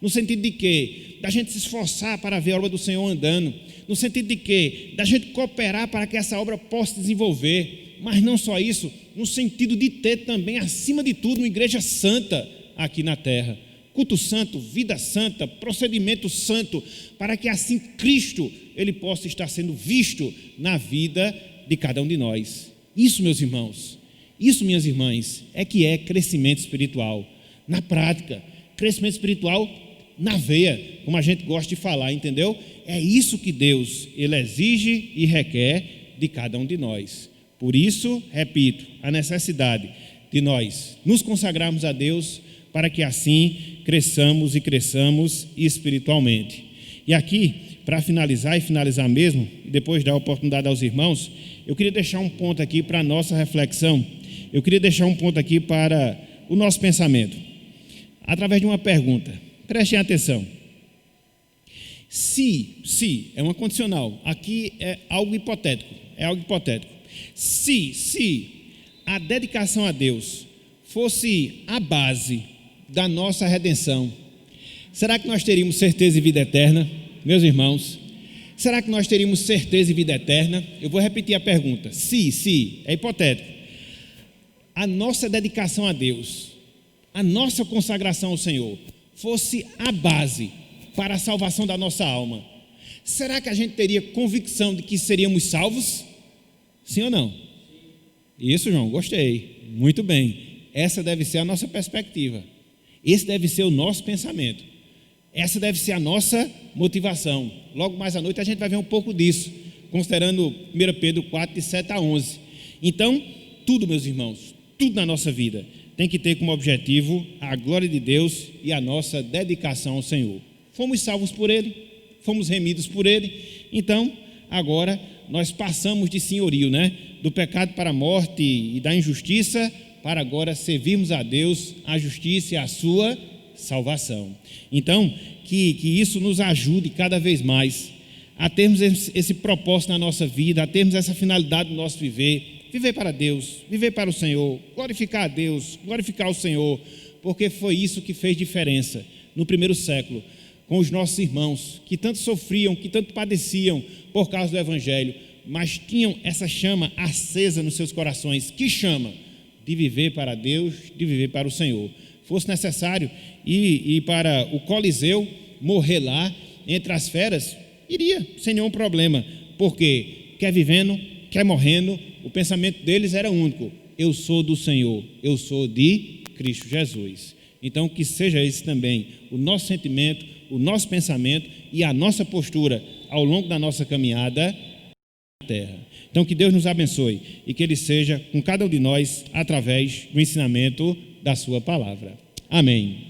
No sentido de quê? Da gente se esforçar para ver a obra do Senhor andando. No sentido de quê? Da gente cooperar para que essa obra possa desenvolver. Mas não só isso, no sentido de ter também, acima de tudo, uma igreja santa aqui na terra. Culto santo, vida santa, procedimento santo, para que assim Cristo ele possa estar sendo visto na vida de cada um de nós. Isso, meus irmãos, isso, minhas irmãs, é que é crescimento espiritual. Na prática, crescimento espiritual na veia, como a gente gosta de falar, entendeu? É isso que Deus, ele exige e requer de cada um de nós. Por isso, repito, a necessidade de nós nos consagrarmos a Deus, para que assim cresçamos e cresçamos espiritualmente. E aqui, para finalizar e finalizar mesmo, e depois dar a oportunidade aos irmãos, eu queria deixar um ponto aqui para a nossa reflexão, eu queria deixar um ponto aqui para o nosso pensamento, através de uma pergunta. Prestem atenção. Se, é uma condicional, aqui é algo hipotético, Se a dedicação a Deus fosse a base da nossa redenção, será que nós teríamos certeza e vida eterna? Meus irmãos, será que nós teríamos certeza e vida eterna? Eu vou repetir a pergunta. Se, é hipotético. A nossa dedicação a Deus, a nossa consagração ao Senhor, fosse a base para a salvação da nossa alma, será que a gente teria convicção de que seríamos salvos? Sim ou não? Isso, João, gostei. Muito bem. Essa deve ser a nossa perspectiva. Esse deve ser o nosso pensamento. Essa deve ser a nossa motivação. Logo mais à noite a gente vai ver um pouco disso, considerando 1 Pedro 4, de 7 a 11. Então, tudo, meus irmãos, tudo na nossa vida tem que ter como objetivo a glória de Deus e a nossa dedicação ao Senhor. Fomos salvos por Ele, fomos remidos por Ele, então agora nós passamos de senhorio, do pecado para a morte e da injustiça, para agora servirmos a Deus, a justiça e a sua salvação. Então, que isso nos ajude cada vez mais a termos esse propósito na nossa vida, a termos essa finalidade do nosso viver para Deus, viver para o Senhor, glorificar a Deus, glorificar o Senhor, porque foi isso que fez diferença no primeiro século, com os nossos irmãos, que tanto sofriam, que tanto padeciam por causa do Evangelho, mas tinham essa chama acesa nos seus corações. Que chama? De viver para Deus, de viver para o Senhor. Fosse necessário ir para o Coliseu, morrer lá, entre as feras, iria, sem nenhum problema, porque quer vivendo, quer morrendo, o pensamento deles era único: eu sou do Senhor, eu sou de Cristo Jesus. Então, que seja esse também o nosso sentimento, o nosso pensamento e a nossa postura ao longo da nossa caminhada na terra. Então, que Deus nos abençoe e que Ele seja com cada um de nós através do ensinamento da sua palavra. Amém.